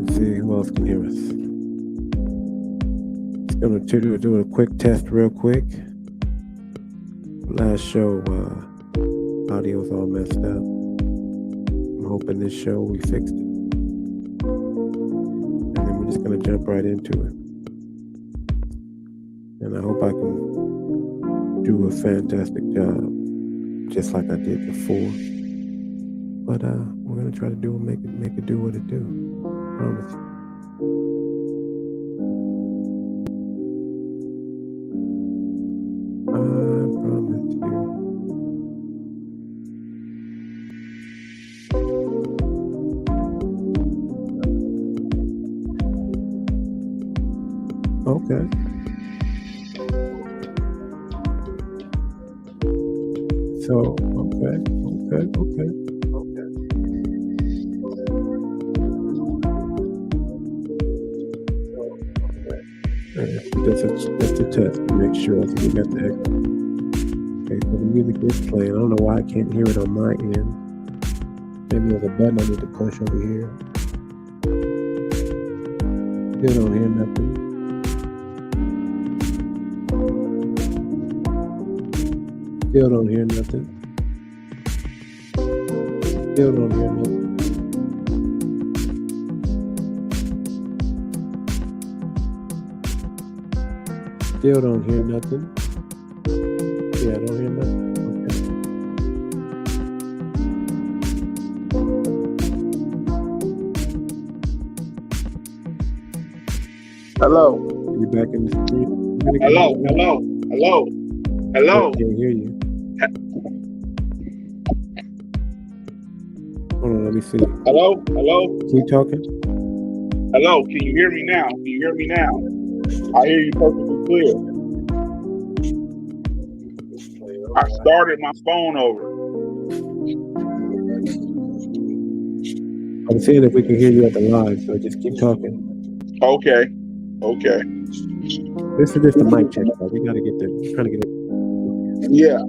See who else can hear us. Just gonna do a quick test real quick. Last show, audio's all messed up. I'm hoping this show we fixed it. And then we're just gonna jump right into it. And I hope I can do a fantastic job, just like I did before. But we're gonna try to make it do what it do. Promise. I promise you. Okay. So, okay. That's a test to make sure that we got the echo. Okay, so the music is playing. I don't know why I can't hear it on my end. Maybe there's a button I need to push over here. Still don't hear nothing. Still don't hear nothing. Still don't hear nothing. Still don't hear nothing. Yeah, I don't hear nothing. Okay. Hello. You back in the street? Hello. I can't hear you. Hold on, let me see. Hello. Keep talking. Hello. Can you hear me now? I hear you perfectly clear. I started my phone over. I'm seeing if we can hear you at the live, so just keep talking. Okay. This is just a mic check, though. We gotta get we're trying to get it. Yeah.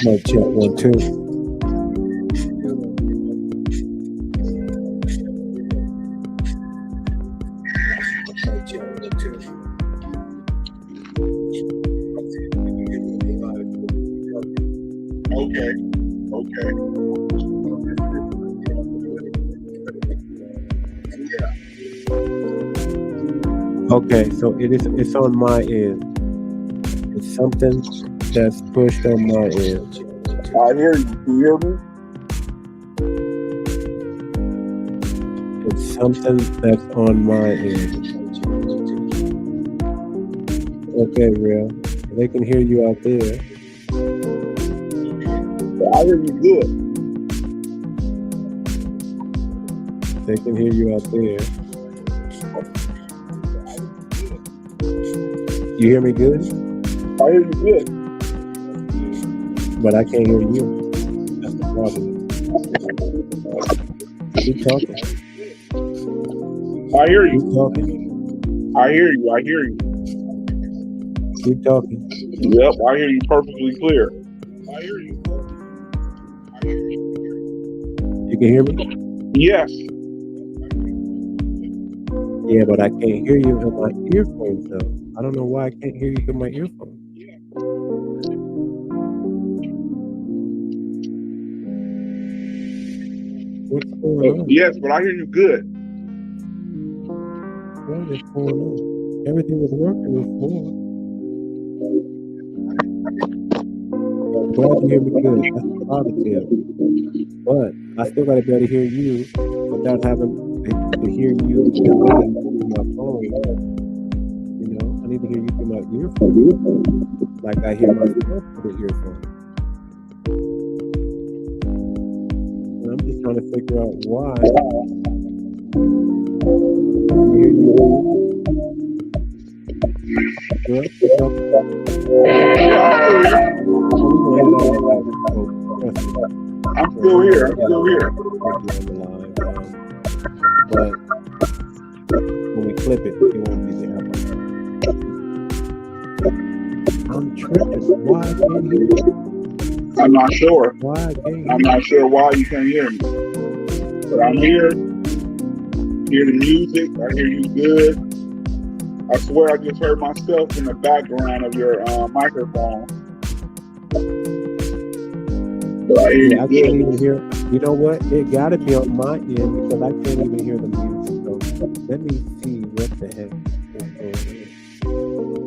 Mic check 1, 2. Okay. Okay, so it's on my end. It's something that's pushed on my end. I hear you. Can you hear me? It's something that's on my end. Okay, real. They can hear you out there. I hear you good. They can hear you out there. You hear me good? I hear you good. But I can't hear you. That's the problem. Keep talking. I hear you. Keep talking. I hear you. Keep talking. Yep, I hear you perfectly clear. You can hear me? Yes. Yeah, but I can't hear you in my earphones though. I don't know why I can't hear you in my earphones. What's going on? Yes, but I hear you good. What is going on? Everything was working before. I'm glad you hear me good. That's positive. But I still gotta be able to hear you without having to hear you through my phone. You know, I need to hear you through my earphone. Like I hear myself through the earphone. And I'm just trying to figure out why. I can hear you. Good? I'm still here. But when we flip it won't be there. I'm tripping. Why can't you? I'm not sure. Why I can't I'm hear not you? sure why you can't hear me, but I'm here. Hear the music. I hear you good. I swear I just heard myself in the background of your microphone, but I hear Yeah, you I can't even good. hear. You know what? It got to be on my end because I can't even hear the music. So let me see what the heck is going on.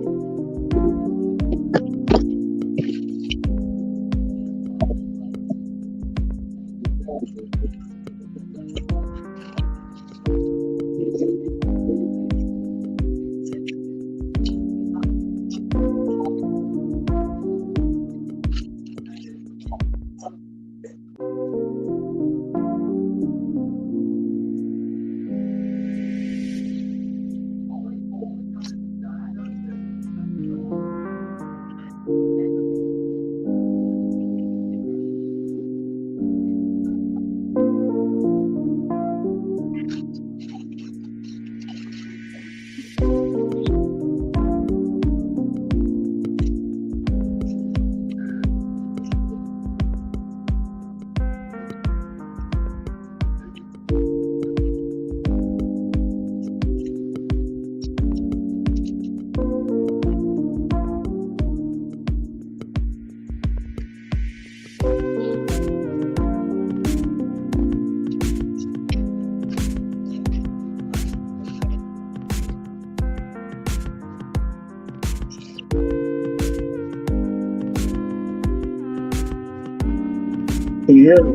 Can you hear me?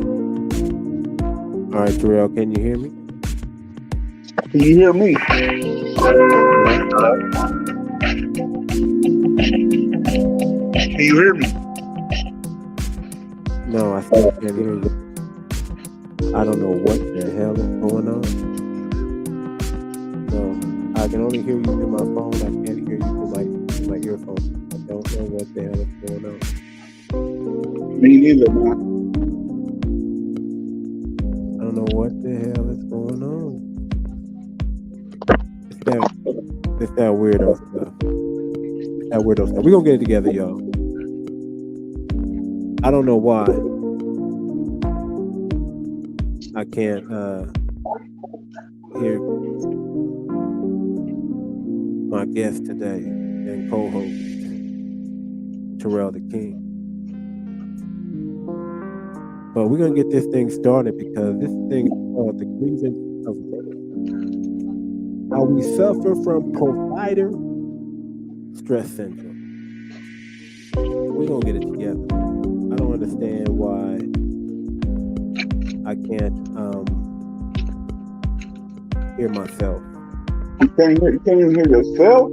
All right, Terrell, can you hear me? Can you hear me? Hello? Can you hear me? No, I still can't hear you. I don't know what the hell is going on. No, I can only hear you through my phone. I can't hear you through my earphone. I don't know what the hell is going on. Me neither, man. I don't know what the hell is going on. It's that weirdo stuff. That weirdo stuff. We're gonna get it together, y'all. I don't know why I can't hear my guest today and co-host Terrell the King. But we're gonna get this thing started because this thing is called the grievance of man. How we suffer from provider stress syndrome. We're gonna get it together. I don't understand why I can't hear myself. You can't even hear yourself.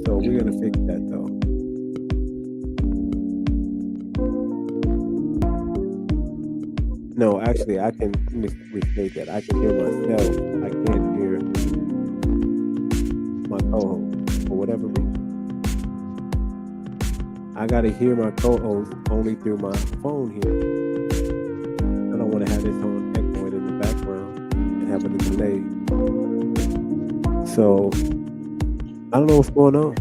So we're gonna fix that though. No, actually, I can restate that. I can hear myself. I can't hear my co-host for whatever reason. I gotta hear my co-host only through my phone here. I don't want to have this on echoing in the background and having a delay. So I don't know what's going on.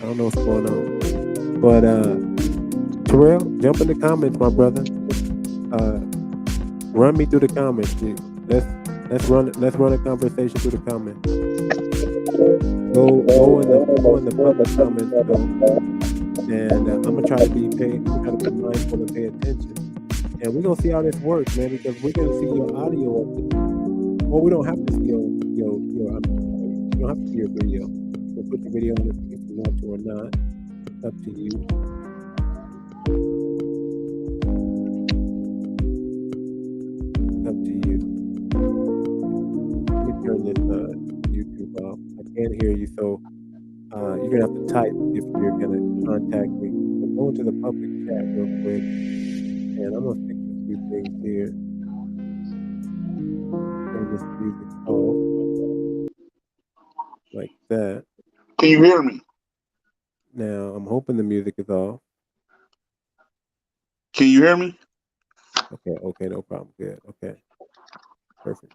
I don't know what's going on. But Terrell, jump in the comments, my brother. Run me through the comments, dude. Let's run a conversation through the comments. Go in the public comments though, and I'm gonna try to be mindful and pay attention. And we're gonna see how this works, man, because we're gonna see your audio. Well, we don't have to see your you don't have to see your video. We'll put the video on if you want to or not. It's up to you. Up to you. Let me turn this YouTube off. I can't hear you, so you're gonna have to type if you're gonna contact me. So go into the public chat real quick, and I'm gonna fix a few things here. Turn this music off like that. Can you hear me? Now I'm hoping the music is off. Can you hear me? Okay, no problem. Good. Okay, perfect.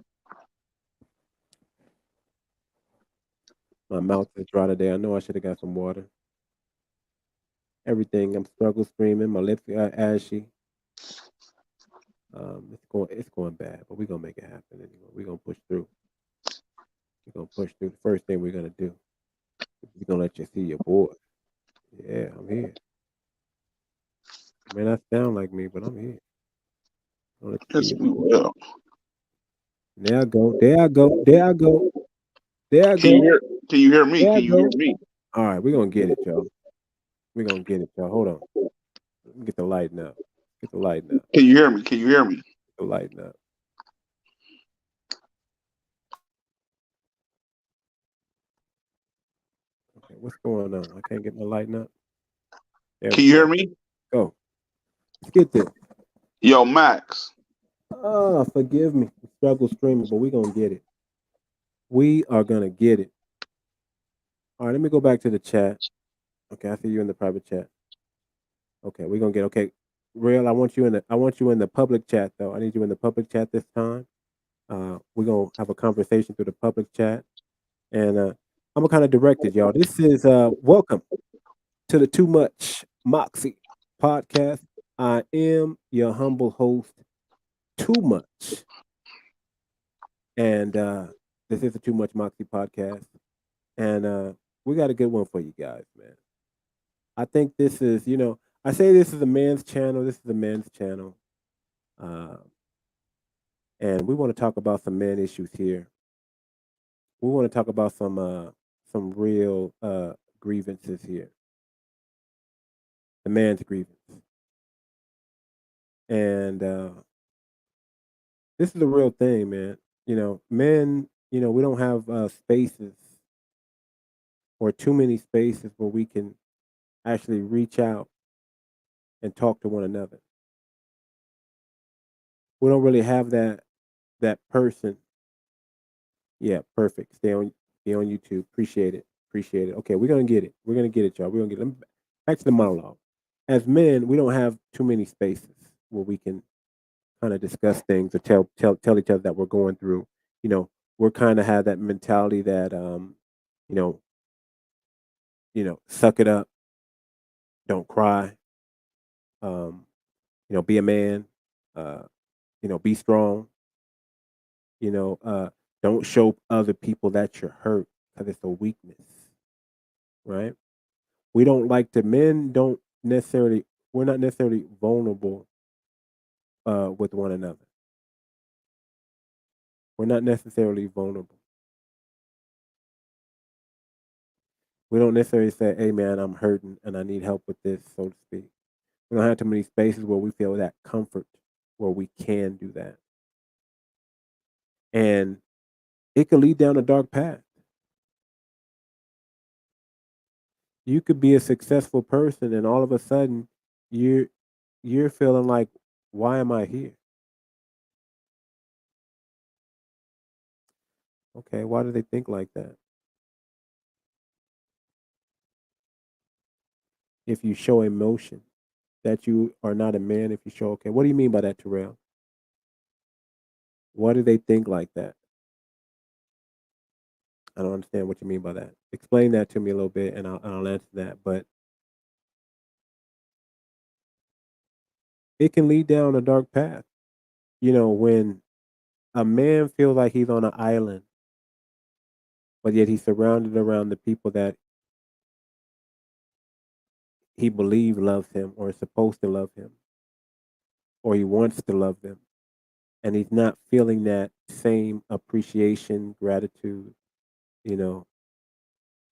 My mouth is dry today. I know I should have got some water. everything. I'm struggle streaming. My lips are ashy. It's going bad, but we're gonna make it happen anyway. We're gonna push through. We're gonna push through. The first thing we're gonna do, we're gonna let you see your boy. Yeah, I'm here. May not sound like me, but I'm here. I'll let you see Yes, your we boy. will. There I go. There I go. There I go. There I Can you go. hear? Can you hear me? There I Can you hear go. me? All right, we're gonna get it, y'all. We're gonna get it, y'all. Hold on. Let me get the light now. Get the light now. Can you hear me? Can you hear me? Get the light now. Okay, what's going on? I can't get my light now. There we Can you hear go. me? Go. Let's get this. Yo, Max. Forgive me. Struggle streaming, but we're gonna get it. We are gonna get it. All right, let me go back to the chat. Okay, I see you in the private chat. Okay, we're gonna get okay. Real, I want you in the public chat though. I need you in the public chat this time. We're gonna have a conversation through the public chat. And I'm gonna kind of direct it, y'all. This is welcome to the Too Much Moxie podcast. I am your humble host, Too Much. And this is the Too Much Moxie podcast. And we got a good one for you guys, man. I think this is, I say this is a man's channel. This is a man's channel. Uh, and we want to talk about some man issues here. We want to talk about some real grievances here. The man's grievance. And this is a real thing, man. Men, we don't have spaces or too many spaces where we can actually reach out and talk to one another. We don't really have that person. Yeah, perfect. Stay on YouTube. Appreciate it. Appreciate it. Okay, we're gonna get it. We're gonna get it, y'all. We're gonna get it. Back to the monologue. As men, we don't have too many spaces where we can kind of discuss things or tell each other that we're going through. You know, we're kind of have that mentality that you know, suck it up, don't cry, um, be a man, uh, be strong, you know, uh, don't show other people that you're hurt because it's a weakness, right? We don't like to men don't necessarily we're not necessarily vulnerable with one another. We're not necessarily vulnerable. We don't necessarily say, "Hey, man, I'm hurting and I need help with this," so to speak. We don't have too many spaces where we feel that comfort, where we can do that, and it could lead down a dark path. You could be a successful person, and all of a sudden, you're you're feeling like, "Why am I here?" Okay, why do they think like that? If you show emotion, that you are not a man. If you show, okay, what do you mean by that, Terrell? Why do they think like that? I don't understand what you mean by that. Explain that to me a little bit, and I'll answer that. But it can lead down a dark path. When a man feels like he's on an island, but yet he's surrounded around the people that he believes loves him or is supposed to love him, or he wants to love them, and he's not feeling that same appreciation, gratitude, you know,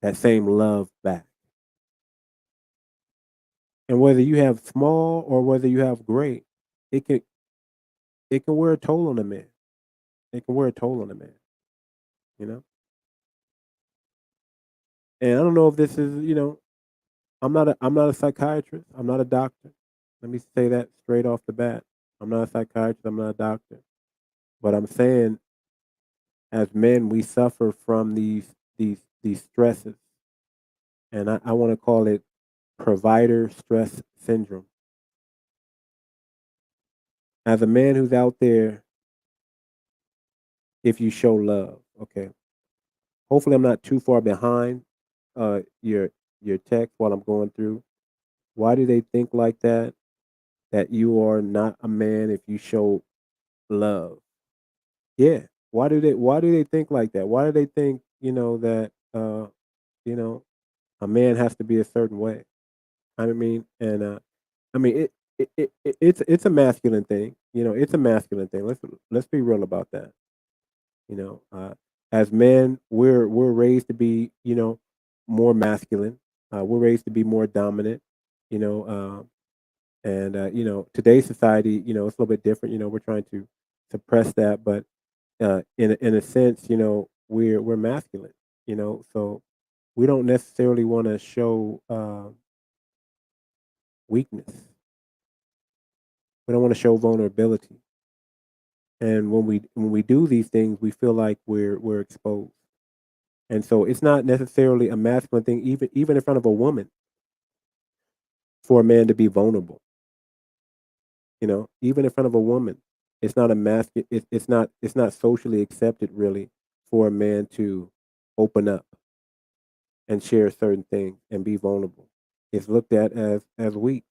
that same love back. And whether you have small or whether you have great, it can it can wear a toll on a man. It can wear a toll on a man, you know. And I don't know if this is, I'm not a psychiatrist. I'm not a doctor. Let me say that straight off the bat. I'm not a psychiatrist. I'm not a doctor. But I'm saying, as men, we suffer from these stresses, and I want to call it provider stress syndrome. As a man who's out there, if you show love, okay. Hopefully, I'm not too far behind your text while I'm going through. Why do they think like that? That you are not a man if you show love. Yeah. Why do they think like that? Why do they think, that you know, a man has to be a certain way? I mean, and I mean it's a masculine thing. It's a masculine thing. Let's be real about that. You know, as men, we're raised to be, more masculine. We're raised to be more dominant. You know, and today's society, it's a little bit different. We're trying to suppress that, but in a sense, we're masculine. So we don't necessarily want to show weakness. We don't want to show vulnerability. And when we do these things, we feel like we're exposed. And so it's not necessarily a masculine thing, even in front of a woman, for a man to be vulnerable. Even in front of a woman, it's not a masculine. It's not socially accepted really for a man to open up and share certain things and be vulnerable. It's looked at as weak,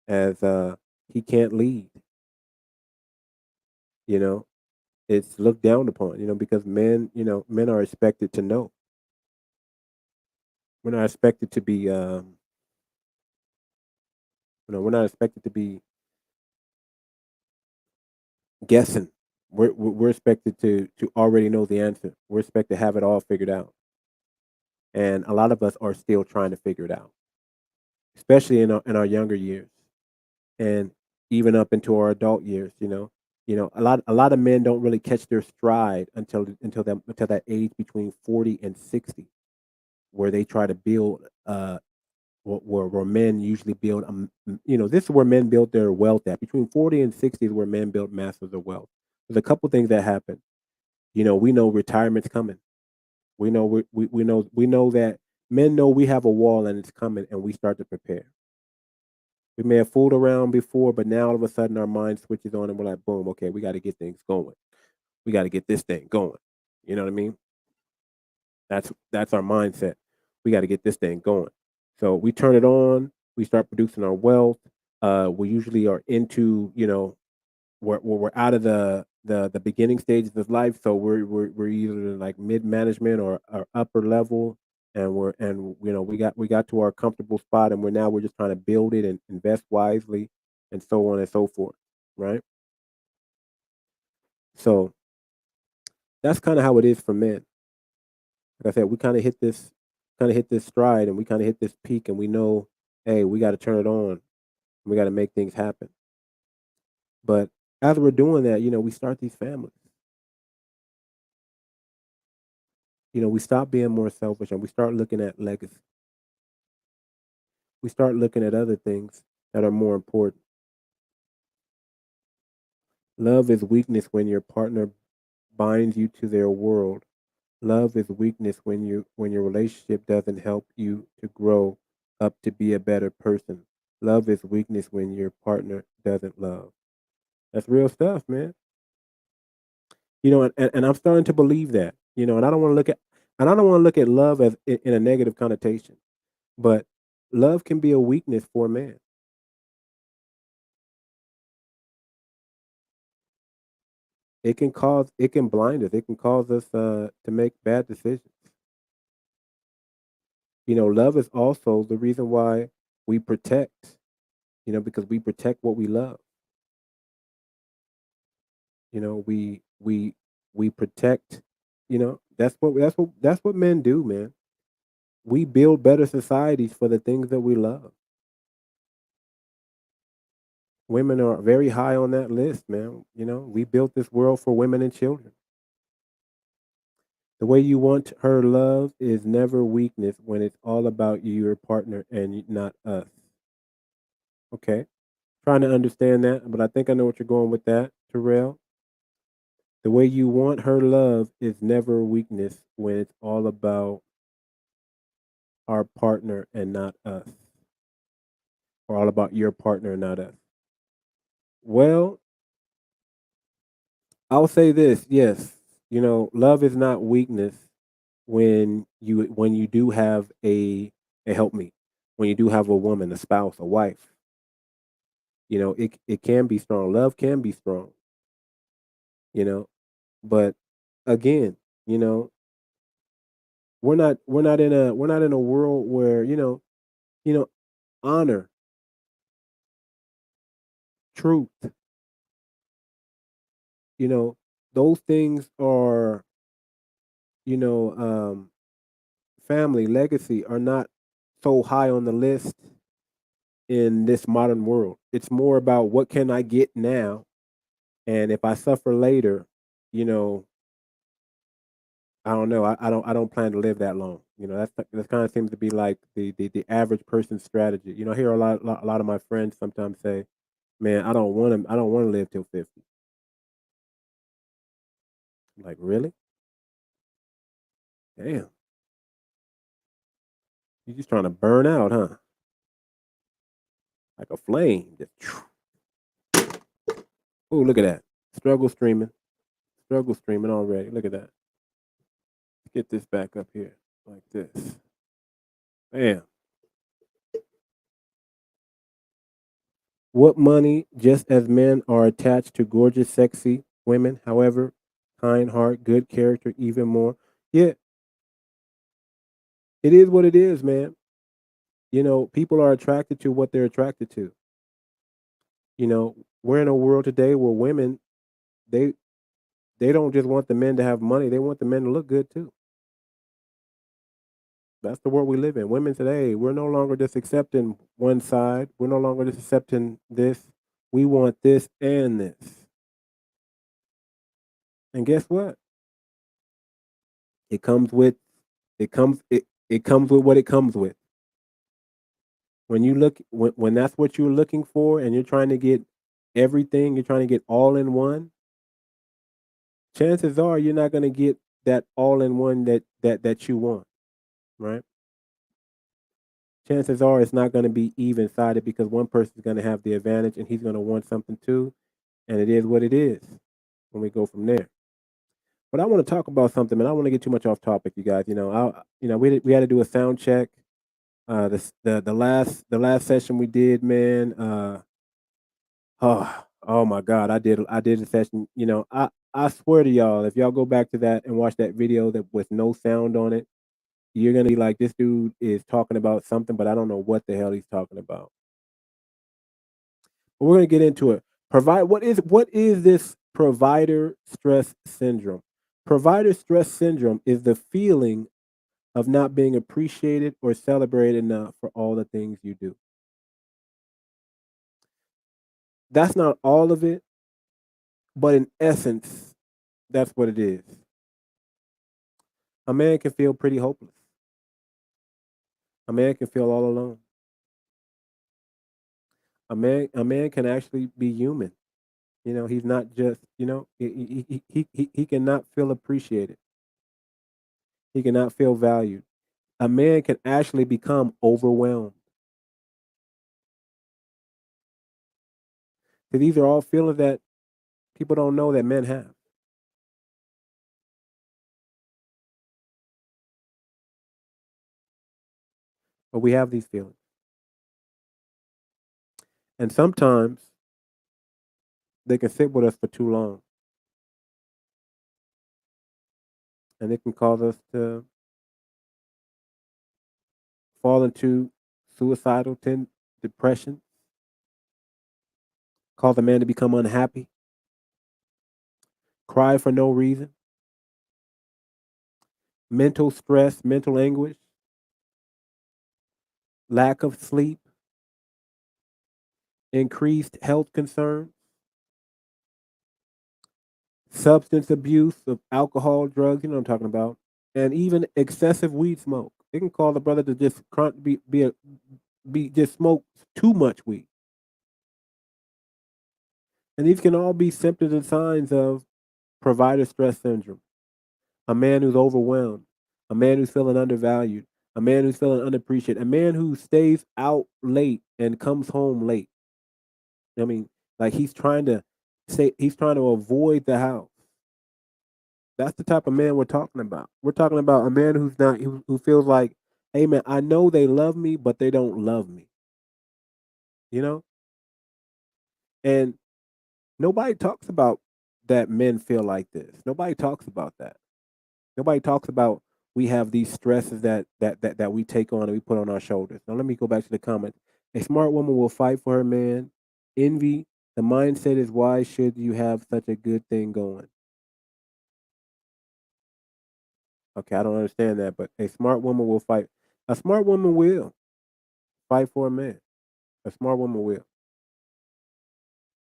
as he can't lead. You know, it's looked down upon. Because men are expected to know. We're not expected to be. We're not expected to be guessing. We're expected to already know the answer. We're expected to have it all figured out, and a lot of us are still trying to figure it out, especially in our younger years, and even up into our adult years. A lot of men don't really catch their stride until that age between 40 and 60, where they try to build where men usually build this is where men build their wealth at. Between 40 and 60 is where men build masses of wealth. There's a couple things that happen. We know retirement's coming. We know that men know we have a wall and it's coming, and we start to prepare. We may have fooled around before, but now all of a sudden our mind switches on and we're like, boom, okay, we got to get things going. We got to get this thing going. You know what I mean? That's our mindset. We got to get this thing going. So we turn it on. We start producing our wealth. We usually are into, we're out of the beginning stages of life. So we're either in like mid management or upper level, and we got to our comfortable spot, and we're just trying to build it and invest wisely, and so on and so forth, right? So that's kind of how it is for men. Like I said, we kind of hit this stride, and we kind of hit this peak, and we know, hey, we got to turn it on. We got to make things happen. But as we're doing that, we start these families. We stop being more selfish, and we start looking at legacy. We start looking at other things that are more important. Love is weakness when your partner binds you to their world. Love is weakness when your relationship doesn't help you to grow up to be a better person. Love is weakness when your partner doesn't love. That's real stuff, man. And I'm starting to believe that. And I don't want to look at love as in a negative connotation, but love can be a weakness for a man. It can blind us. It can cause us to make bad decisions. Love is also the reason why we protect. Because we protect what we love. We protect. That's what men do, man. We build better societies for the things that we love. Women are very high on that list, man. We built this world for women and children. The way you want her love is never weakness when it's all about you, your partner, and not us. Okay. Trying to understand that, but I think I know what you're going with that, Terrell. The way you want her love is never weakness when it's all about our partner and not us, or all about your partner and not us. Well, I'll say this. Yes, love is not weakness when you do have a helpmeet. when you do have a woman, a spouse, a wife, it can be strong. Love can be strong, you know. But again, you know, we're not in a world where, honor, truth, you know, those things are, you know, family, legacy are not so high on the list in this modern world. It's more about what can I get now, and if I suffer later, you know, I don't know. I don't plan to live that long. That kind of seems to be like the average person's strategy. I hear a lot of my friends sometimes say, "Man, I don't want to live till 50." I'm like, really? Damn, you just trying to burn out, huh? Like a flame. Oh, look at that. Struggle streaming. Struggle streaming already. Look at that. Get this back up here like this. Bam. What money, just as men are attached to gorgeous, sexy women, however, kind heart, good character, even more. Yeah, it is what it is, man. People are attracted to what they're attracted to. We're in a world today where women, they they don't just want the men to have money, they want the men to look good too. That's the world we live in. Women today, we're no longer just accepting one side. We're no longer just accepting this. We want this and this. And guess what? It comes with it comes with what it comes with. When that's what you're looking for and you're trying to get everything, you're trying to get all in one, chances are you're not going to get that all in one that you want, right? Chances are it's not going to be even sided because one person's going to have the advantage and he's going to want something too, and it is what it is when we go from there. But I want to talk about something, and I don't want to get too much off topic, you guys. We had to do a sound check. The last session we did, man. Oh my God, I did a session. I swear to y'all, if y'all go back to that and watch that video that with no sound on it, you're gonna be like, this dude is talking about something, but I don't know what the hell he's talking about. But we're gonna get into it. What is this provider stress syndrome? Provider stress syndrome is the feeling of not being appreciated or celebrated enough for all the things you do. That's not all of it, but in essence, that's what it is. A man can feel pretty hopeless. A man can feel all alone. A man can actually be human. He's not just, he cannot feel appreciated. He cannot feel valued. A man can actually become overwhelmed. So these are all feelings that people don't know that men have. But we have these feelings. And sometimes they can sit with us for too long. And it can cause us to fall into suicidal depression, cause a man to become unhappy, cry for no reason, mental stress, mental anguish, lack of sleep, increased health concerns, substance abuse of alcohol, drugs, you know what I'm talking about, and even excessive weed smoke. It can cause a brother to just be just smoke too much weed. And these can all be symptoms and signs of provider stress syndrome. A man who's overwhelmed, a man who's feeling undervalued, a man who's feeling unappreciated, a man who stays out late and comes home late. I mean, like he's trying to avoid the house. That's the type of man we're talking about. We're talking about a man who feels like Hey man, I know they love me, but they don't love me. You know, and nobody talks about that men feel like this. Nobody talks about that. Nobody talks about we have these stresses that we take on and we put on our shoulders. Now let me go back to the comments. A smart woman will fight for her man. Envy, the mindset is why should you have such a good thing going? Okay, I don't understand that, but a smart woman will fight. A smart woman will fight for a man. A smart woman will.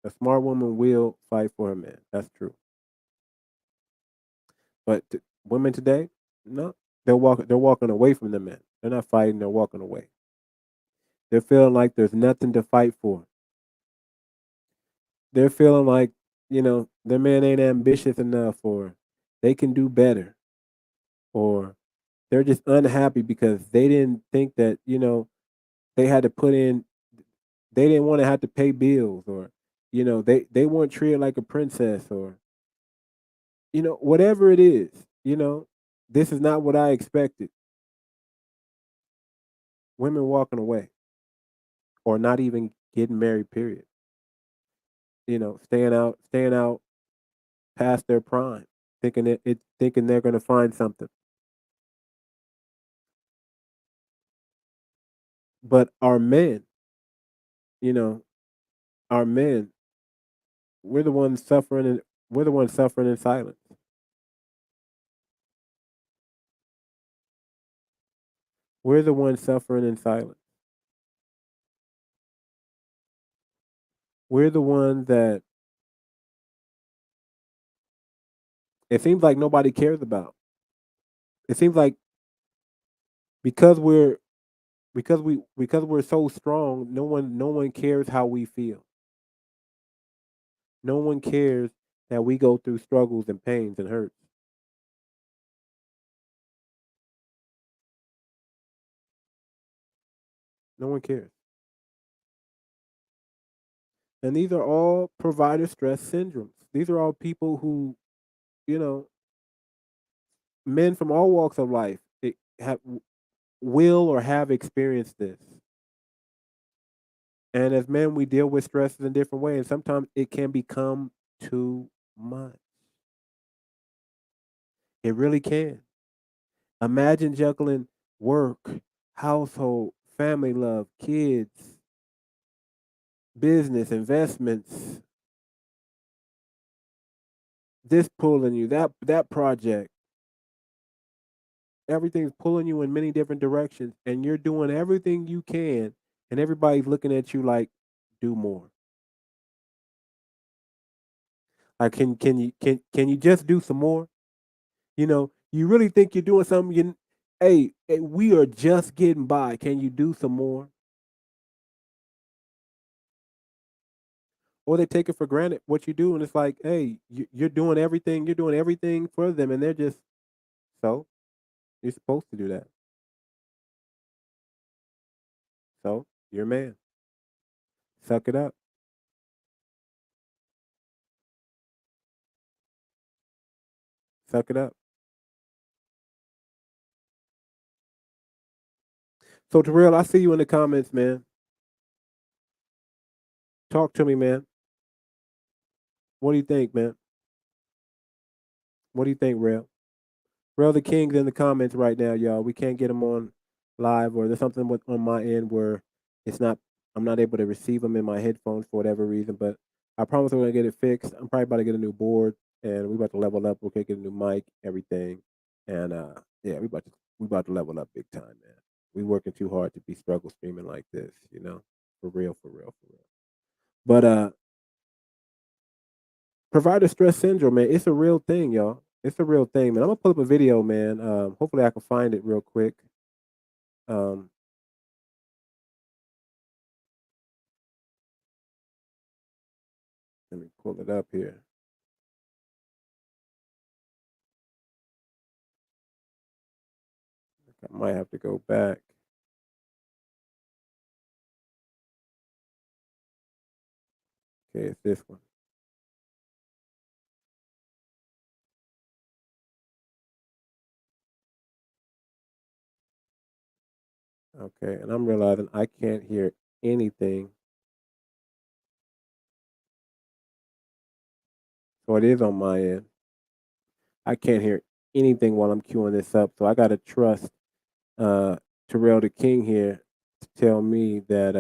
A smart woman will fight for her man. That's true. But women today, no, they're walking away from the men. They're not fighting. They're walking away. They're feeling like there's nothing to fight for. They're feeling like their man ain't ambitious enough, or they can do better, or they're just unhappy because they didn't think that they had to put in. They didn't want to have to pay bills, or they weren't treated like a princess, or whatever it is. This is not what I expected. Women walking away, or not even getting married. Period. Staying out past their prime, thinking they're going to find something. But our men, you know, our men, we're the ones suffering, and we're the ones suffering in silence. We're the ones suffering in silence. We're the ones that it seems like nobody cares about. It seems like because we're so strong, no one cares how we feel. No one cares that we go through struggles and pains and hurts. No one cares. And these are all provider stress syndromes. These are all people who, you know, men from all walks of life have will or have experienced this. And as men, we deal with stresses in different ways. Sometimes it can become too much. It really can. Imagine juggling work, household, family love, kids, business, investments, this pulling you, that project. Everything's pulling you in many different directions, and you're doing everything you can, and everybody's looking at you like, do more. Like, can you just do some more? You really think you're doing something? Hey, we are just getting by. Can you do some more? Or they take it for granted what you do, and it's like, hey, you're doing everything. You're doing everything for them, and they're just so you're supposed to do that. So you're a man. Suck it up. Suck it up. So Terrell, I see you in the comments, man. Talk to me, man. What do you think, man? What do you think, Rail? Rail the King's in the comments right now, y'all. We can't get him on live, or there's something on my end where it's not. I'm not able to receive him in my headphones for whatever reason. But I promise we're gonna get it fixed. I'm probably about to get a new board, and we're about to level up. We're gonna get a new mic, everything, and yeah, we about to level up big time, man. We working too hard to be struggle streaming like this, for real, for real, for real. But provider stress syndrome, man, it's a real thing, y'all. It's a real thing, man. I'm gonna pull up a video, man. Hopefully I can find it real quick. Um, Let me pull it up here. I might have to go back. Okay, it's this one. Okay, and I'm realizing I can't hear anything. So it is on my end. I can't hear anything while I'm queuing this up. So I gotta trust uh Terrell the King here to tell me that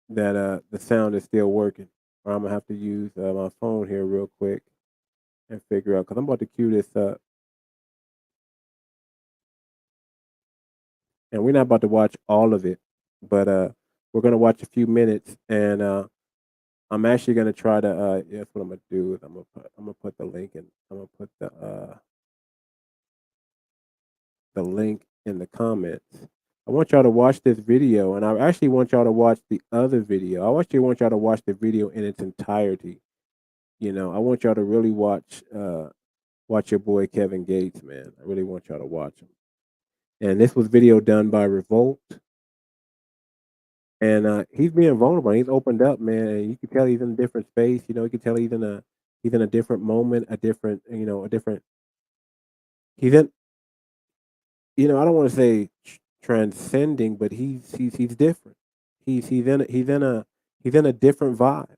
the sound is still working. Or I'm gonna have to use my phone here real quick and figure out because I'm about to queue this up. And we're not about to watch all of it, but we're gonna watch a few minutes and I'm actually gonna try to that's what I'm gonna do is I'm gonna put the link in I'm gonna put the link in the comments. I want y'all to watch this video, and I actually want y'all to watch the other video. I actually want y'all to watch the video in its entirety. You know, I want y'all to really watch your boy Kevin Gates, man. I really want y'all to watch him. And this was video done by Revolt, and he's being vulnerable. He's opened up, man. And you can tell he's in a different space. You know, you can tell he's in a different moment, a different a different. He's in I don't want to say transcending, but he's different. He's in a different vibe,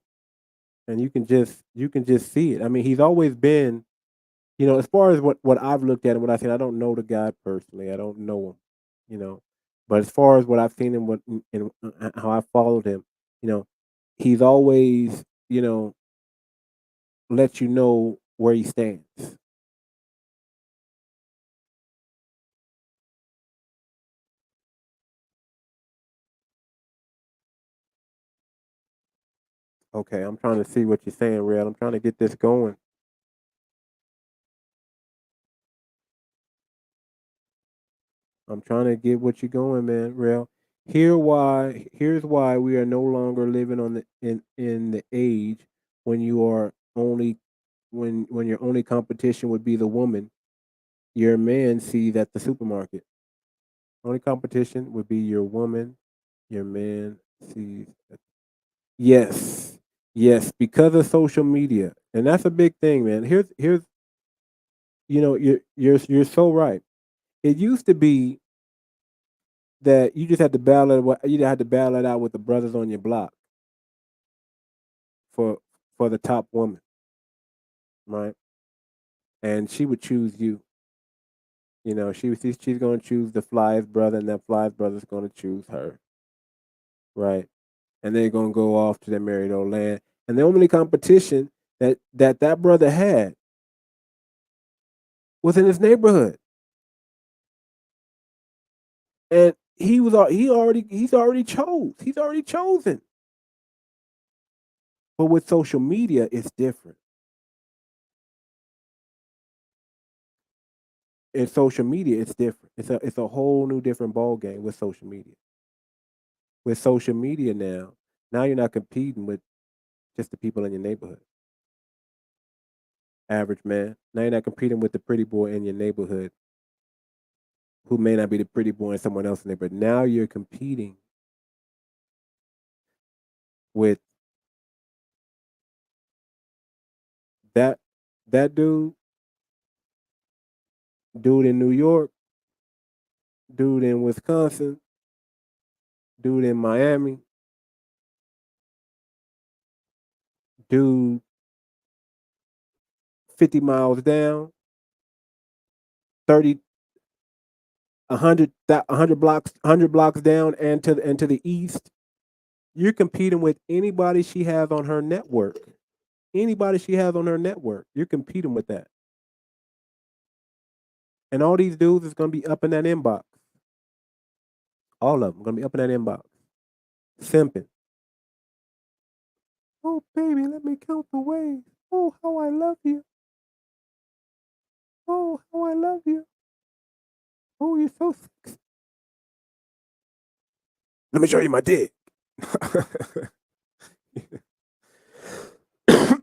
and you can just see it. I mean, he's always been, as far as what I've looked at and what I've seen. I don't know the guy personally. I don't know him, you know, but as far as what I've seen and how I followed him, you know, he's always let you know where he stands. Okay, I'm trying to see what you're saying, Real. I'm trying to get this going. I'm trying to get what you're going, man, real. Here's why we are no longer living on in the age when you are only when your only competition would be the woman your man sees at the supermarket. Only competition would be your woman your man sees. Yes. Yes, because of social media. And that's a big thing, man. Here's you're so right. It used to be that you had to battle it out with the brothers on your block for the top woman, right? And she would choose you. She's going to choose the flyest brother, and that flyest brother's going to choose her, right? And they're going to go off to their married old land. And the only competition that brother had was in his neighborhood, and he's already chosen. But with social media, it's different. In social media, it's different. It's a whole new different ball game with social media. With social media now you're not competing with just the people in your neighborhood. Average man. Now you're not competing with the pretty boy in your neighborhood who may not be the pretty boy in someone else's neighborhood. Now you're competing with that that dude in New York, dude in Wisconsin, dude in Miami, dude 50 miles down, 30 100 blocks down and to the east. You're competing with anybody she has on her network. Anybody she has on her network, you're competing with that. And all these dudes is gonna be up in that inbox. All of them gonna be up in that inbox. Simping. Oh baby, let me count the ways. Oh how I love you. Oh how I love you. Oh you're so sexy. Let me show you my dick.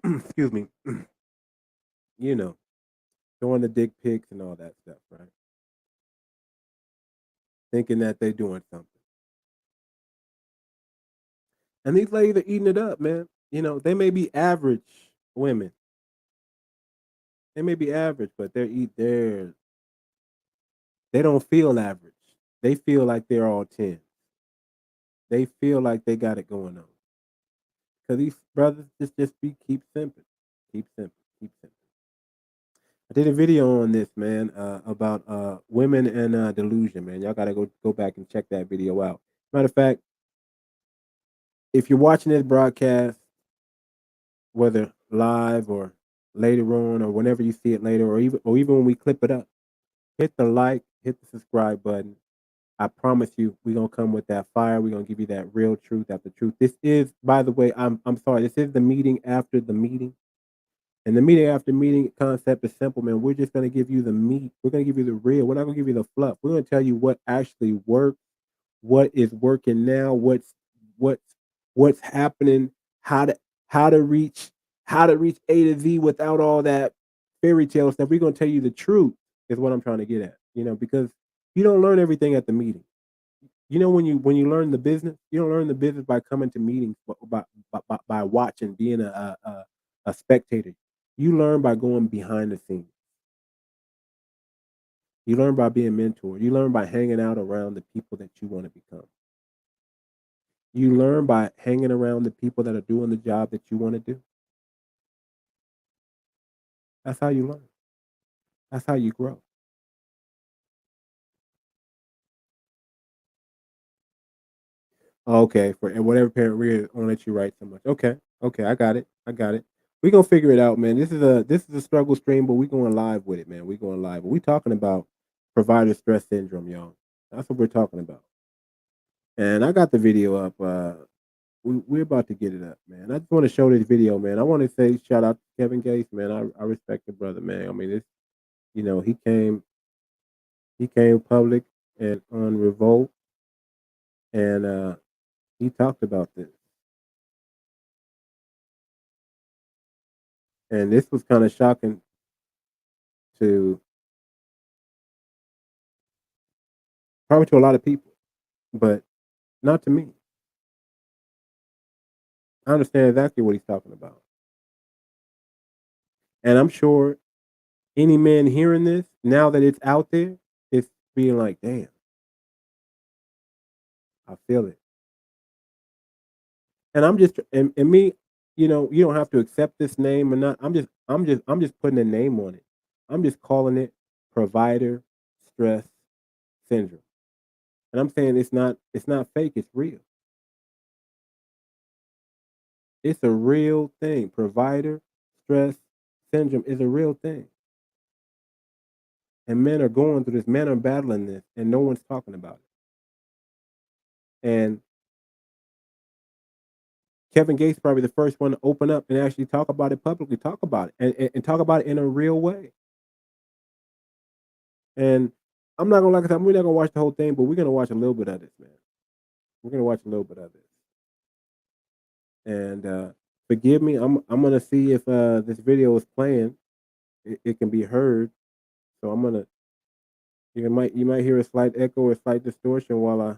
Excuse me. You know, showing the dick pics and all that stuff, right? Thinking that they're doing something. And these ladies are eating it up, man. They may be average women. They may be average, but they're They don't feel average. They feel like they're all 10. They feel like they got it going on. Because these brothers just be keep simping. Keep simping. Keep simping. I did a video on this, man, about women and delusion, man. Y'all gotta go back and check that video out. Matter of fact, if you're watching this broadcast, whether live or later on or whenever you see it later, or even when we clip it up, hit the like, hit the subscribe button. I promise you, we're gonna come with that fire. We're gonna give you that real truth after truth. This is, by the way, I'm sorry. This is the meeting after the meeting, and the meeting after meeting concept is simple, man. We're just gonna give you the meat. We're gonna give you the real. We're not gonna give you the fluff. We're gonna tell you what actually works, what is working now, what's what's happening, how to how to reach how to reach A to Z without all that fairy tale stuff. We're gonna tell you the truth is what I'm trying to get at. Because you don't learn everything at the meeting. When you learn the business, you don't learn the business by coming to meetings, by watching, being a spectator. You learn by going behind the scenes. You learn by being mentored. You learn by hanging out around the people that you want to become. You learn by hanging around the people that are doing the job that you want to do. That's how you learn. That's how you grow. Okay, for and whatever parent we're gonna let you write so much. Okay, okay, I got it. I got it. We gonna figure it out, man. This is a struggle stream, but we going live with it, man. We going live. We talking about provider stress syndrome, y'all. That's what we're talking about. And I got the video up. We're about to get it up, man. I just want to show this video, man. I want to say shout out to Kevin Gates, man. I respect the brother, man. I mean, he came public and on Revolt, and he talked about this. And this was kind of shocking to probably to a lot of people, but not to me. I understand exactly what he's talking about. And I'm sure any man hearing this, now that it's out there, is being like, damn, I feel it. And I'm just and me, you don't have to accept this name or not. I'm just putting a name on it. I'm just calling it provider stress syndrome. And I'm saying it's not fake, it's real. It's a real thing. Provider stress syndrome is a real thing. And men are going through this, men are battling this, and no one's talking about it. And Kevin Gates probably the first one to open up and actually talk about it publicly, talk about it, and talk about it in a real way. And I'm not gonna like I said, we're not gonna watch the whole thing, but we're gonna watch a little bit of this, man. We're gonna watch a little bit of this. And forgive me, I'm gonna see if this video is playing. It can be heard. So you might hear a slight echo or slight distortion while I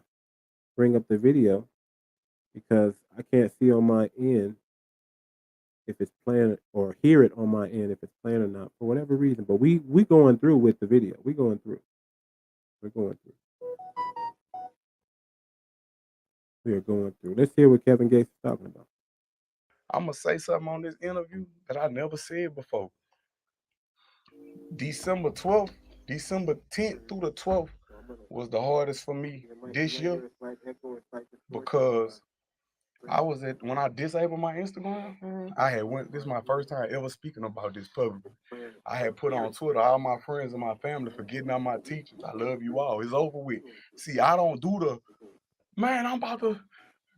bring up the video because I can't see on my end if it's playing or hear it on my end if it's playing or not for whatever reason. But we going through with the video. We going through. We're going through. We are going through. Let's hear what Kevin Gates is talking about. I'm gonna say something on this interview that I never said before. December 12th, December 10th through the 12th was the hardest for me this year because I was when I disabled my Instagram, I had went, this is my first time ever speaking about this publicly. I had put on Twitter all my friends and my family for getting on my teachers. I love you all. It's over with. See, I don't do the, man, I'm about to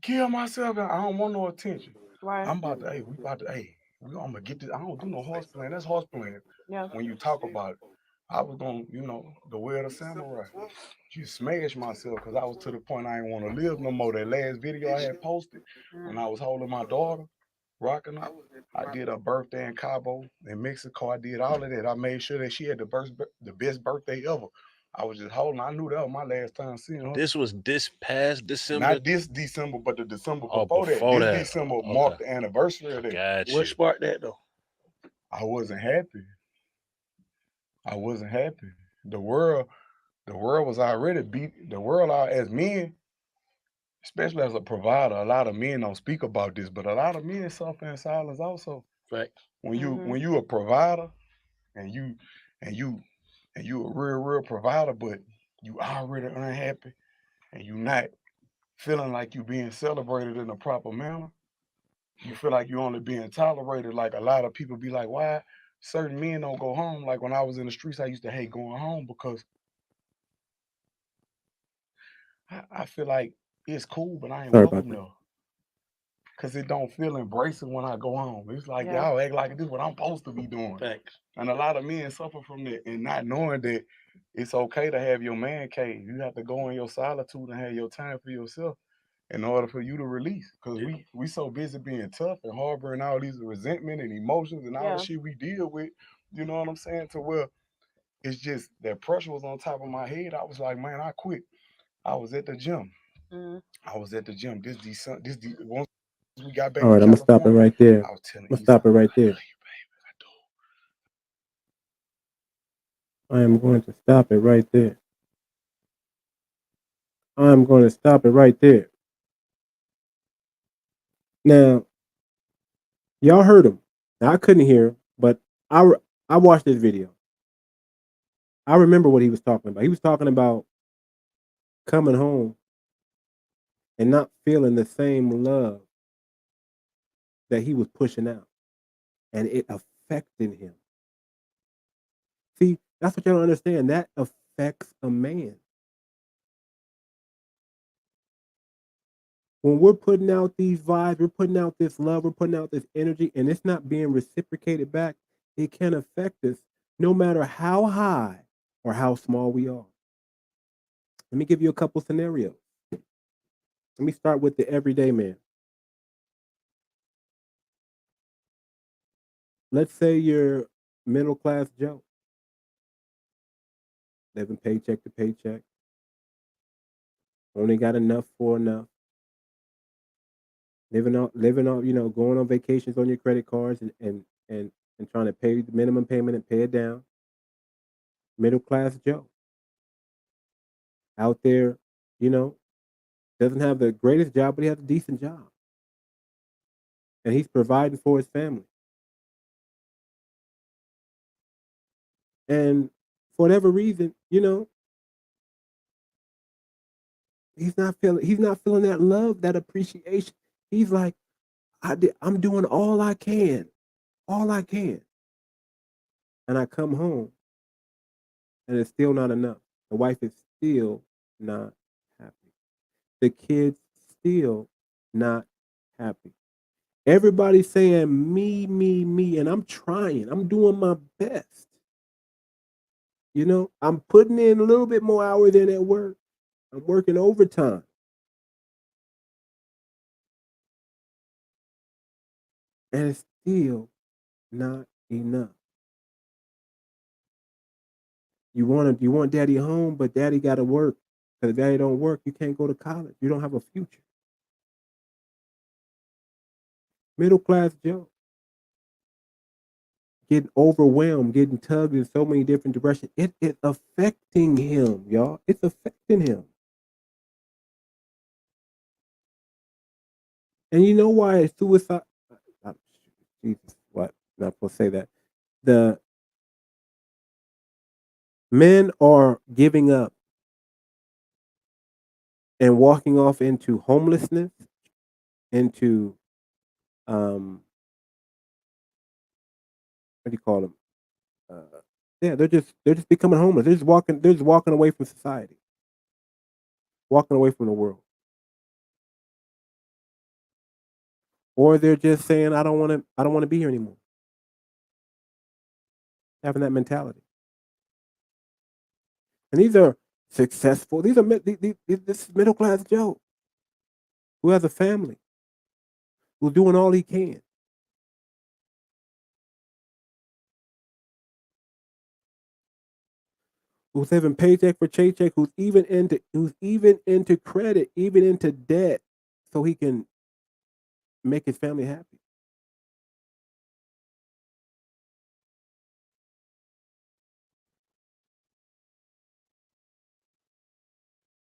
kill myself and I don't want no attention. Right. I'm about to, I'm gonna get this. I don't do no horse playing. That's horse playing. Yeah. When you talk about it, I was gonna, the way of the samurai. You smashed myself because I was to the point I didn't want to live no more. That last video I had posted when I was holding my daughter, rocking her. I did her birthday in Cabo, in Mexico. I did all of that. I made sure that she had the best birthday ever. I was just holding. I knew that was my last time seeing her. This was this past December. Not this December, but the December Oh, before that. before This that. December Okay. marked the anniversary of that. Got What you. sparked that though? I wasn't happy. I wasn't happy. The world the world was already beat. The world, as men, especially as a provider, a lot of men don't speak about this, but a lot of men suffer in silence also. Right. When you a provider and and you and you a real provider, but you already unhappy and you not feeling like you being celebrated in a proper manner. You feel like you only being tolerated. Like a lot of people be like, why certain men don't go home? Like when I was in the streets, I used to hate going home because I feel like it's cool, but I ain't Sorry about welcome that. though. Cause it don't feel embracing when I go home. It's like Yeah. y'all act like this is what I'm supposed to be doing. Facts. And a lot of men suffer from that and not knowing that it's okay to have your man cave. You have to go in your solitude and have your time for yourself in order for you to release. Because Yeah. we so busy being tough and harboring all these resentment and emotions and all the Yeah. shit we deal with. You know what I'm saying? To where it's just that pressure was on top of my head. I was like, man, I quit. I was at the gym. Mm. I was at the gym. Once we got back All to right, I'm gonna stop it California, right there. I was telling I'm gonna Issa, stop it I right love there. you, baby. I do. I am going to stop it right there. I'm going to stop it right there. Now, y'all heard him. Now, I couldn't hear him, but I watched this video. I remember what he was talking about. He was talking about coming home and not feeling the same love that he was pushing out, and it affected him. See, that's what y'all don't understand. That affects a man. When we're putting out these vibes, we're putting out this love, we're putting out this energy, and it's not being reciprocated back, it can affect us no matter how high or how small we are. Let me give you a couple scenarios. Let me start with the everyday man. Let's say you're middle class Joe, living paycheck to paycheck, only got enough for enough, living on, going on vacations on your credit cards and trying to pay the minimum payment and pay it down. Middle class Joe out there, you know, doesn't have the greatest job, but he has a decent job. And he's providing for his family. And for whatever reason, he's not feeling that love, that appreciation. He's like, I'm doing all I can. And I come home and it's still not enough. The wife is still not happy. The kids still not happy. Everybody's saying me, me, me, and I'm trying. I'm doing my best. I'm putting in a little bit more hours than at work. I'm working overtime. And it's still not enough. You want daddy home, but daddy gotta work. Because if daddy don't work, you can't go to college. You don't have a future. Middle class Joe. Getting overwhelmed, getting tugged in so many different directions. It's affecting him, y'all. It's affecting him. And you know why suicide? uh, Jesus, what? Not supposed to say that. The men are giving up and walking off into homelessness, into what do you call them? Yeah, they're just becoming homeless. They're just walking away from society, walking away from the world, or they're just saying, I don't want to be here anymore. Having that mentality, and these are successful. These are this is middle class Joe who has a family, who's doing all he can, who's living paycheck for paycheck, who's even into credit, even into debt, so he can make his family happy.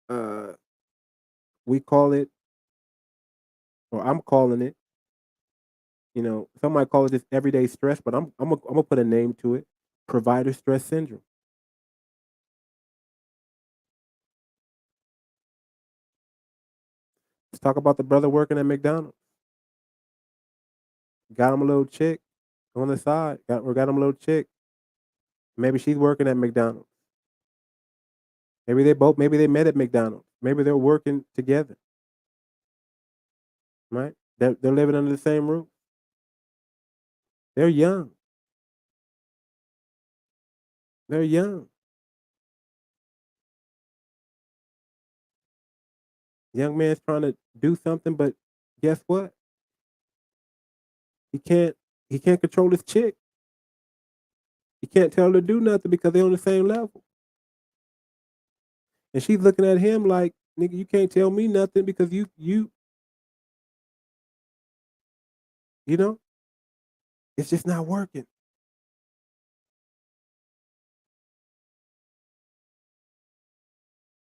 uh, we call it, or I'm calling it, some might call it just everyday stress, but I'm gonna put a name to it: provider stress syndrome. Let's talk about the brother working at McDonald's. Got him a little chick on the side. Got him a little chick. Maybe she's working at McDonald's. Maybe they met at McDonald's. Maybe they're working together, right? They're living under the same roof. They're young. They're young. Young man's trying to do something, but guess what? He can't he can't control his chick. He can't tell her to do nothing because they're on the same level. And she's looking at him like, nigga, you can't tell me nothing because you know, it's just not working.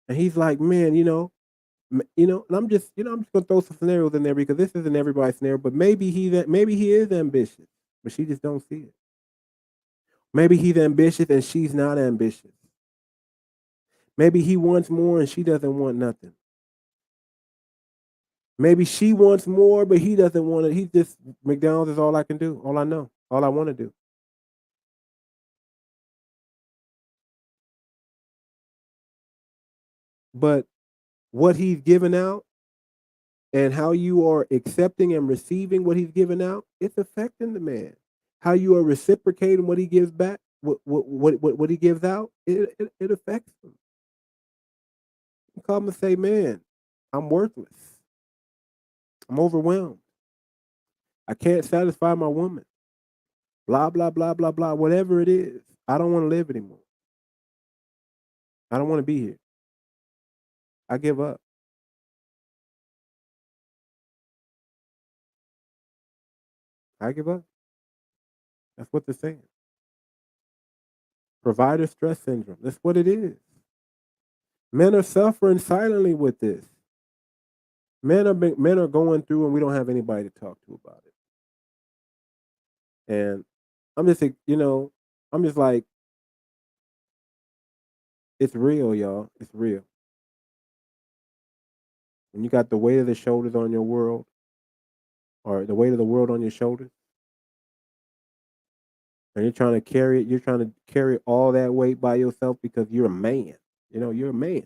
And he's like, man, and I'm just gonna throw some scenarios in there because this isn't everybody's scenario, but maybe he is ambitious, but she just don't see it. Maybe he's ambitious and she's not ambitious. Maybe he wants more and she doesn't want nothing. Maybe she wants more, but he doesn't want it. He just McDonald's is all I can do, all I know, all I want to do. But what he's giving out and how you are accepting and receiving what he's giving out, it's affecting the man. How you are reciprocating what he gives back, what he gives out, it affects him. You come and say, man, I'm worthless. I'm overwhelmed. I can't satisfy my woman. Blah blah blah blah blah. Whatever it is, I don't want to live anymore. I don't want to be here. I give up. I give up. That's what they're saying. Provider stress syndrome. That's what it is. Men are suffering silently with this. Men are going through, and we don't have anybody to talk to about it. And I'm just, I'm just like, it's real, y'all. It's real. When you got the weight of the shoulders on your world, or the weight of the world on your shoulders, and you're trying to carry all that weight by yourself because you're a man. You're a man.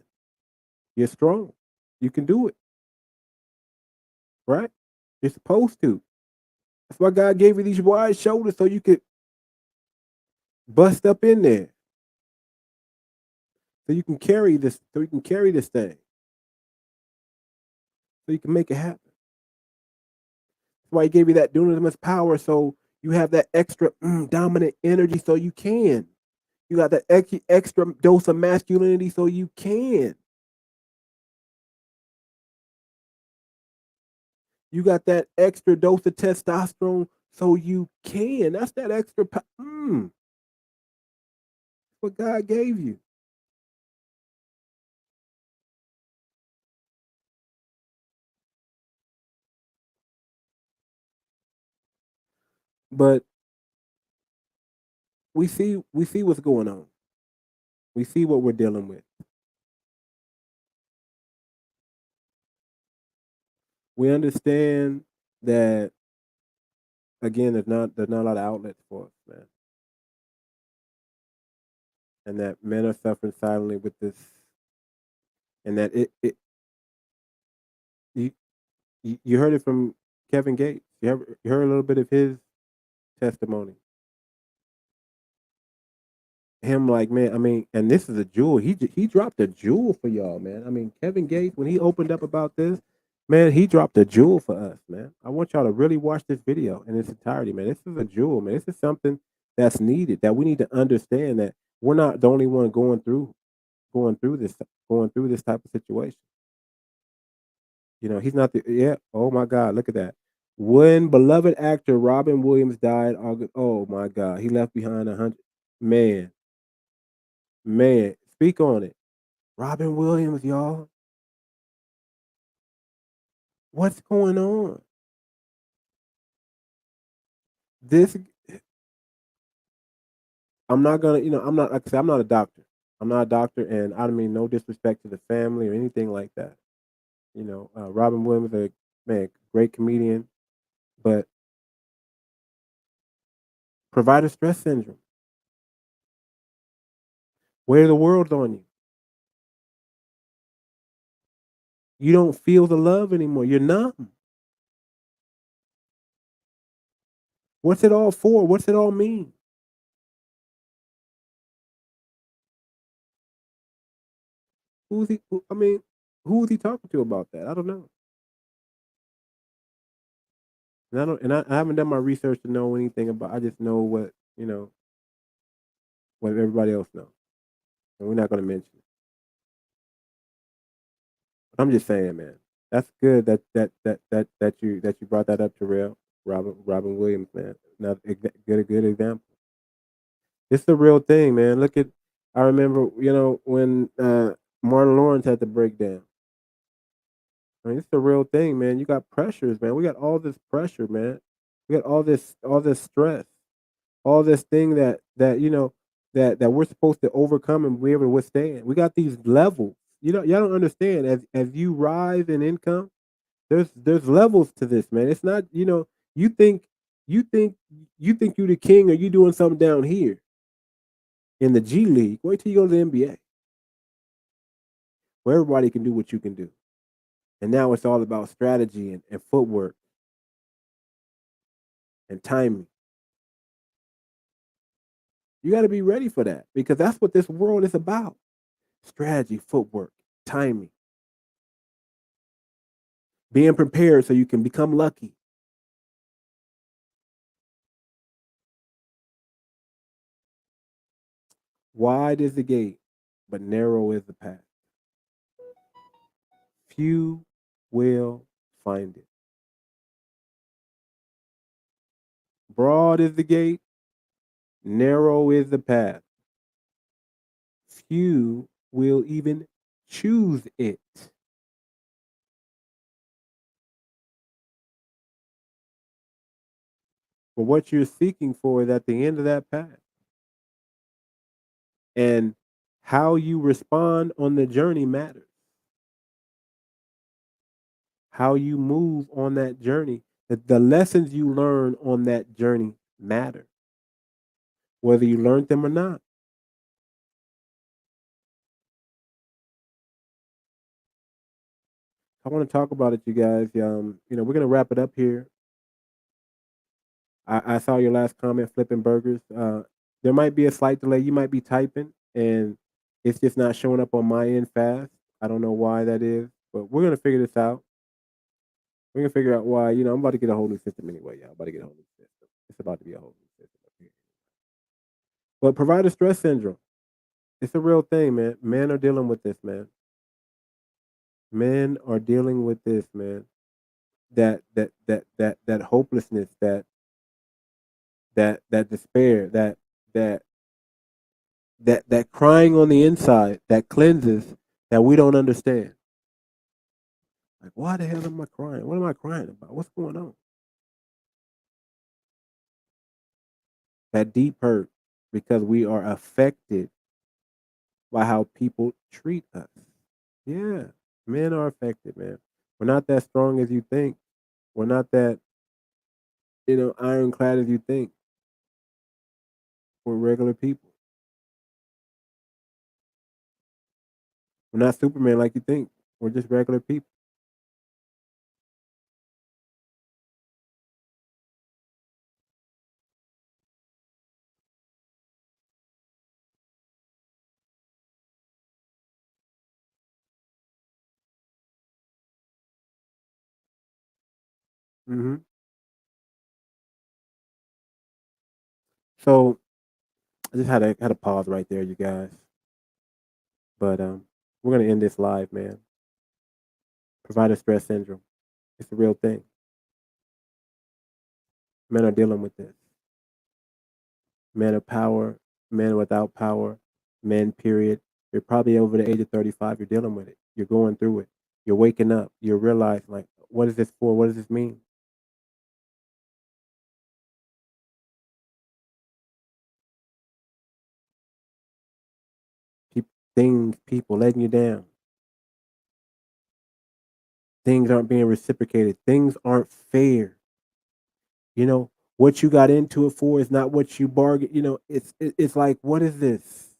You're strong. You can do it, right? You're supposed to. That's why God gave you these wide shoulders so you could bust up in there. So you can carry this. So you can carry this thing. So you can make it happen. That's why He gave you that dunamis power, so you have that extra dominant energy, so you can. You got that extra dose of masculinity, so you can. You got that extra dose of testosterone, so you can. That's that extra. What God gave you. But we see what's going on. We see what we're dealing with. We understand that again, there's not a lot of outlets for us, man, and that men are suffering silently with this, and that you you heard it from Kevin Gates. You heard a little bit of his testimony. Him like, man, I mean, and this is a jewel. He dropped a jewel for y'all, man. I mean, Kevin Gates, when he opened up about this, man, he dropped a jewel for us, man. I want y'all to really watch this video in its entirety, man. This is a jewel, man. This is something that's needed, that we need to understand, that we're not the only one going through this type of situation. He's not the yeah. Oh my God, look at that. When beloved actor Robin Williams died, August. Oh my God, he left behind 100. Man, man, speak on it. Robin Williams, y'all. What's going on? This I'm not gonna, I'm not, like I said, I'm not a doctor. I'm not a doctor, and I don't mean no disrespect to the family or anything like that. Robin Williams, a man, great comedian, but provider stress syndrome, where the world's on you. You don't feel the love anymore. You're numb. What's it all for? What's it all mean? Who's he? I mean, who is he talking to about that? I don't know. And I don't, and I haven't done my research to know anything about. I just know what everybody else knows, and we're not going to mention it. But I'm just saying, man, that's good that you brought that up, Terrell. Robin Williams, man. Now, good example. It's the real thing, man. Look at, I remember, when Martin Lawrence had the breakdown. I mean, it's the real thing, man. You got pressures, man. We got all this pressure, man. We got all this stress, all this thing that we're supposed to overcome and be able to withstand. We got these levels. Y'all don't understand. As you rise in income, there's levels to this, man. It's not, you think you think you the king, or you doing something down here in the G League. Wait till you go to the NBA, where everybody can do what you can do. And now it's all about strategy and footwork and timing. You got to be ready for that, because that's what this world is about: strategy, footwork, timing, being prepared so you can become lucky. Wide is the gate, but narrow is the path. Few will find it. Broad is the gate, narrow is the path. Few will even choose it. But what you're seeking for is at the end of that path. And how you respond on the journey matters. How you move on that journey, the lessons you learn on that journey matter, whether you learned them or not. I want to talk about it, you guys. We're gonna wrap it up here. I saw your last comment, flipping burgers. There might be a slight delay. You might be typing, and it's just not showing up on my end fast. I don't know why that is, but we're gonna figure this out. We're gonna figure out why. I'm about to get a whole new system anyway. Y'all about to get a whole new system. It's about to be a whole new system up here. But provider stress syndrome, it's a real thing, man. Men are dealing with this, man. Men are dealing with this, man. That hopelessness, that despair, that that crying on the inside, that cleanses, that we don't understand. Like, why the hell am I crying? What am I crying about? What's going on? That deep hurt, because we are affected by how people treat us. Yeah, men are affected, man. We're not that strong as you think. We're not that, ironclad as you think. We're regular people. We're not Superman like you think. We're just regular people. hmm So I just had a pause right there, you guys. But we're gonna end this live, man. Provider stress syndrome. It's a real thing. Men are dealing with this. Men of power, men without power, men, period. You're probably over the age of 35. You're dealing with it. You're going through it. You're waking up. You're realizing, like, What is this for? What does this mean? Things, people letting you down. Things aren't being reciprocated. Things aren't fair. You know, what you got into it for is not what you bargained. You know, it's like, what is this?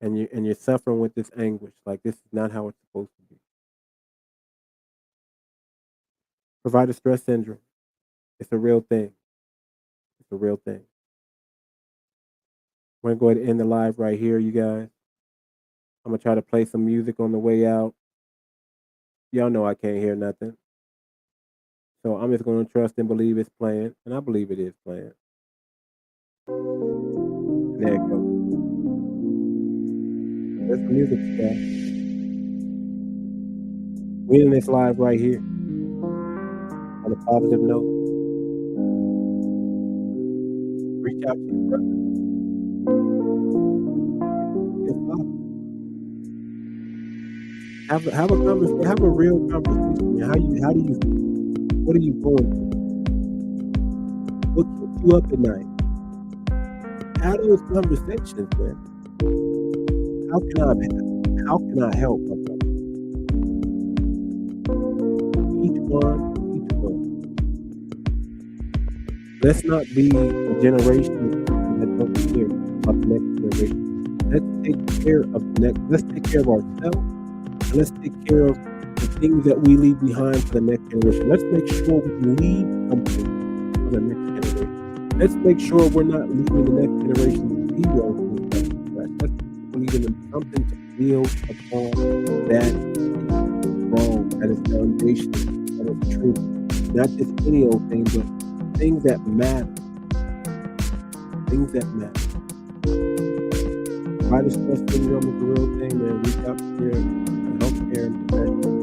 And you're suffering with this anguish. Like, this is not how it's supposed to be. Provider stress syndrome. It's a real thing. It's a real thing. We're gonna go ahead and end the live right here, you guys. I'm gonna try to play some music on the way out. Y'all know I can't hear nothing. So I'm just gonna trust and believe it's playing. And I believe it is playing. And there it goes. There's the music stuff. We in this live right here. On a positive note. Reach out to your brother. Your father. Have a conversation. Have a real conversation. How do you feel? What are you going through? What keeps you up at night? Have those conversations, man. How can I help, my brother? Each one. Let's not be a generation that don't care about the next generation. Let's take care of the next. Let's take care of ourselves, and let's take care of the things that we leave behind for the next generation. Let's make sure we leave something for the next generation. Let's make sure we're not leaving the next generation zero. Let's leave them something to build upon that is strong, that is foundational, that is true. Not just any old thing, but things that matter. Things that matter. Provider stress syndrome is a real thing, man. Reach out to your healthcare and professionals.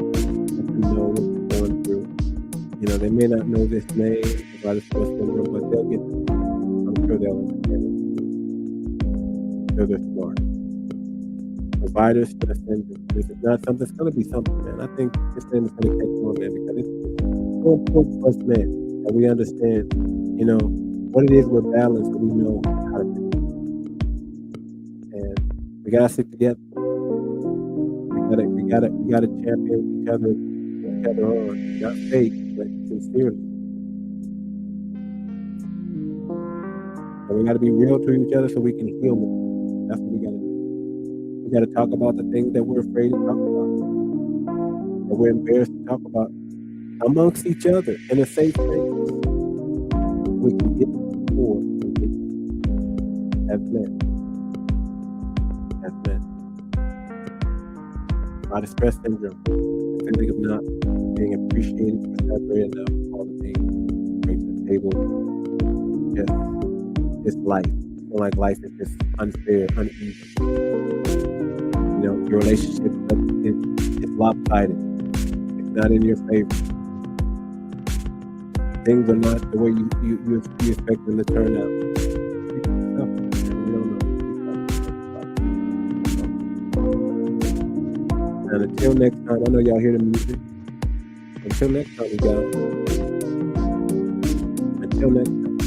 Let them know what you're going through. You know, they may not know this name, provider stress syndrome, but they'll get the name. I'm sure they'll understand it. I'm sure they're smart. Provider stress syndrome. This is not something, it's going to be something, man. I think this thing is going to catch on, man, because it's so important for us, man, that we understand, you know, what it is we're battling, so we know how to do it. And we gotta stick together. We gotta champion each other on. Not fake, but sincerely. And we gotta be real to each other so we can heal more. That's what we gotta do. We gotta talk about the things that we're afraid to talk about, that we're embarrassed to talk about, amongst each other in a safe place. We can get forward and get as men. By the stress syndrome, the feeling of not being appreciated or celebrated enough, all the things bring to the table. Just life. Feel like life is just unfair, uneven. You know, your relationship is lopsided. It's not in your favor. Things are not the way you expect them to turn out. And until next time, I know y'all hear the music. Until next time, you guys. Until next time.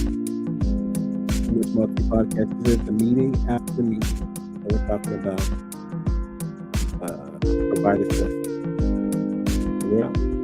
This monthly podcast is the meeting after the meeting. And we're talking about provider stress. We're out.